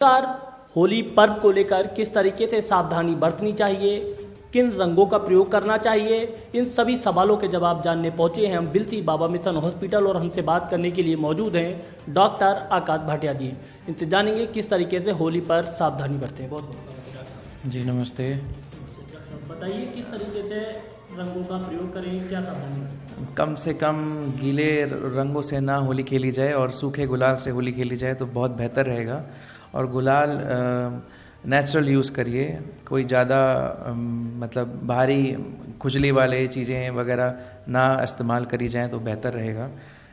Car Holi पर्व को लेकर किस तरीके से सावधानी बरतनी चाहिए, किन रंगों का प्रयोग करना चाहिए, इन सभी सवालों के जवाब जानने पहुंचे हैं हम बिलसी बाबा मिशन हॉस्पिटल और हमसे बात करने के लिए मौजूद हैं डॉक्टर आकाश भाटिया जी। इनसे जानेंगे किस तरीके से होली पर सावधानी बरतें। बहुत बहुत जी नमस्ते। बताइए किस तरीके से रंगों का प्रयोग करें, क्या सावधानी बरतें? कम से कम गीले रंगों से ना होली खेली जाए और सूखे गुलाल से होली खेली जाए तो बहुत बेहतर रहेगा। और गुलाल नेचुरल यूज़ करिए, कोई ज़्यादा मतलब भारी खुजली वाले चीज़ें वगैरह ना इस्तेमाल करी जाएं तो बेहतर रहेगा।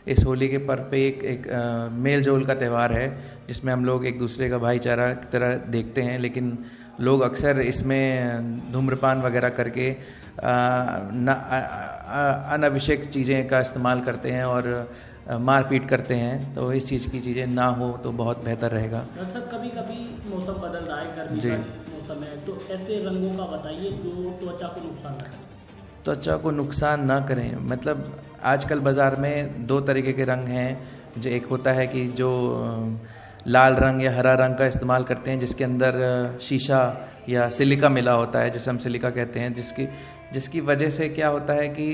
इस होली के पर्व पे एक मेल जोल का त्यौहार है जिसमें हम लोग एक दूसरे का भाईचारा की तरह देखते हैं, लेकिन लोग अक्सर इसमें धूम्रपान वगैरह करके अनावश्यक चीज़ें का इस्तेमाल करते हैं और मारपीट करते हैं। तो इस चीज़ की चीज़ें ना हो तो बहुत बेहतर रहेगा। डॉक्टर साहब कभी कभी मौसम बदल रहा है, गर्मी का मौसम है, तो ऐसे रंगों का बताइए जो त्वचा को नुकसान ना करें। त्वचा को नुकसान ना करें मतलब आजकल बाज़ार में दो तरीके के रंग हैं। जो एक होता है कि जो लाल रंग या हरा रंग का इस्तेमाल करते हैं जिसके अंदर शीशा या सिलिका मिला होता है, जिसे हम सिलिका कहते हैं, जिसकी वजह से क्या होता है कि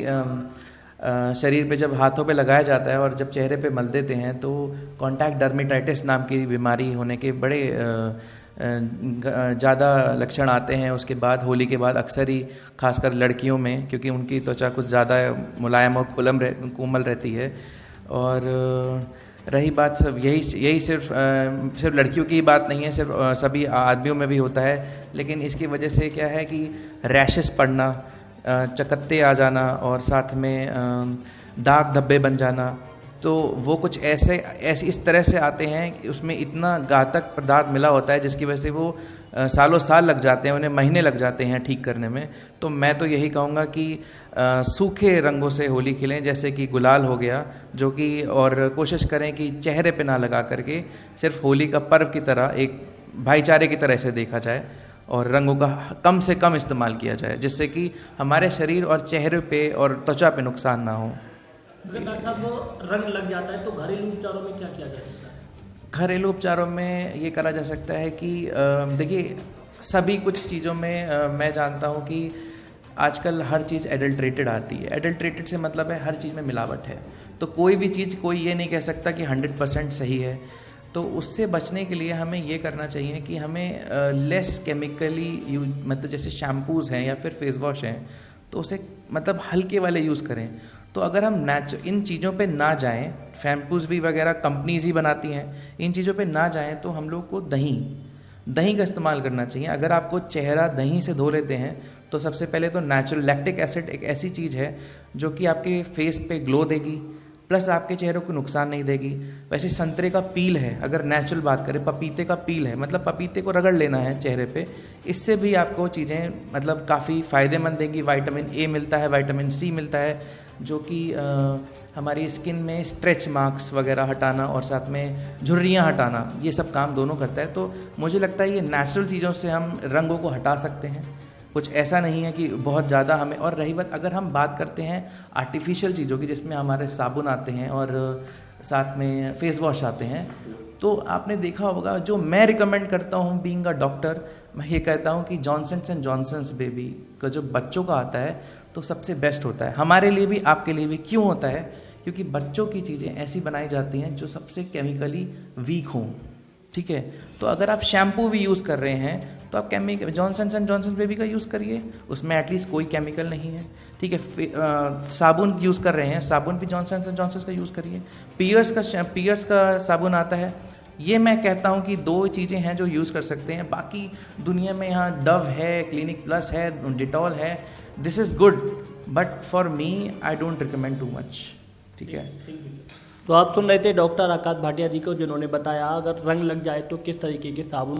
शरीर पे जब हाथों पे लगाया जाता है और जब चेहरे पे मल देते हैं तो कॉन्टैक्ट डर्मेटाइटिस नाम की बीमारी होने के बड़े ज़्यादा लक्षण आते हैं। उसके बाद होली के बाद अक्सर ही खासकर लड़कियों में, क्योंकि उनकी त्वचा कुछ ज़्यादा मुलायम और कोमल रहती है। और रही बात सब यही सिर्फ लड़कियों की बात नहीं है, सिर्फ सभी आदमियों में भी होता है। लेकिन इसकी वजह से क्या है कि रैशेस पड़ना, चकत्ते आ जाना और साथ में दाग धब्बे बन जाना, तो वो कुछ ऐसे इस तरह से आते हैं कि उसमें इतना घातक पदार्थ मिला होता है जिसकी वजह से वो सालों साल लग जाते हैं, उन्हें महीने लग जाते हैं ठीक करने में। तो मैं तो यही कहूँगा कि सूखे रंगों से होली खेलें, जैसे कि गुलाल हो गया, जो कि और कोशिश करें कि चेहरे पे ना लगा करके सिर्फ होली का पर्व की तरह एक भाईचारे की तरह से देखा जाए और रंगों का कम से कम इस्तेमाल किया जाए, जिससे कि हमारे शरीर और चेहरे पे और त्वचा पे नुकसान ना हो। अगर डॉक्टर साहब वो रंग लग जाता है तो घरेलू उपचारों में क्या किया जा सकता है? घरेलू उपचारों में ये करा जा सकता है कि देखिए सभी कुछ चीज़ों में मैं जानता हूँ कि आजकल हर चीज़ एडल्ट्रेटेड आती है। एडल्ट्रेटेड से मतलब है हर चीज़ में मिलावट है, तो कोई भी चीज़ कोई ये नहीं कह सकता कि 100% सही है। तो उससे बचने के लिए हमें ये करना चाहिए कि हमें लेस केमिकली यूज, मतलब जैसे शैम्पूज़ हैं या फिर फेस वॉश हैं, तो उसे मतलब हल्के वाले यूज़ करें। तो अगर हम इन चीज़ों पे ना जाएं, शैम्पूज़ भी वगैरह कंपनीज ही बनाती हैं, इन चीज़ों पे ना जाएं तो हम लोग को दही का इस्तेमाल करना चाहिए। अगर आपको चेहरा दही से धो लेते हैं तो सबसे पहले तो नेचुरल लैक्टिक एसिड एक ऐसी चीज़ है जो कि आपके फेस पे ग्लो देगी, प्लस आपके चेहरे को नुकसान नहीं देगी। वैसे संतरे का पील है, अगर नेचुरल बात करें, पपीते का पील है, मतलब पपीते को रगड़ लेना है चेहरे पे, इससे भी आपको चीज़ें मतलब काफ़ी फ़ायदेमंद देंगी। विटामिन ए मिलता है, विटामिन सी मिलता है, जो कि हमारी स्किन में स्ट्रेच मार्क्स वगैरह हटाना और साथ में झुर्रियाँ हटाना, ये सब काम दोनों करता है। तो मुझे लगता है ये नेचुरल चीज़ों से हम रंगों को हटा सकते हैं। कुछ ऐसा नहीं है कि बहुत ज़्यादा हमें। और रही बात, अगर हम बात करते हैं आर्टिफिशियल चीज़ों की, जिसमें हमारे साबुन आते हैं और साथ में फेस वॉश आते हैं, तो आपने देखा होगा, जो मैं रिकमेंड करता हूँ बीइंग अ डॉक्टर, मैं ये कहता हूँ कि जॉनसन्स एंड जॉनसन्स बेबी का जो बच्चों का आता है तो सबसे बेस्ट होता है, हमारे लिए भी आपके लिए भी। क्यों होता है? क्योंकि बच्चों की चीज़ें ऐसी बनाई जाती हैं जो सबसे केमिकली वीक हों, ठीक है। तो अगर आप शैम्पू भी यूज़ कर रहे हैं तो आप जॉनसन्स एंड जॉनसन्स बेबी का यूज़ करिए, उसमें एटलीस्ट कोई केमिकल नहीं है, ठीक है। साबुन यूज़ कर रहे हैं, साबुन भी जॉनसन्स एंड जॉनसन्स का यूज़ करिए। पियर्स का साबुन आता है। ये मैं कहता हूँ कि दो चीज़ें हैं जो यूज़ कर सकते हैं। बाकी दुनिया में यहाँ डव है, क्लिनिक प्लस है, डिटॉल है, this is good, but for me I don't recommend too much, ठीक है। तो आप सुन रहे थे डॉक्टर आकाश भाटिया जी को, जिन्होंने बताया अगर रंग लग जाए तो किस तरीके के साबुन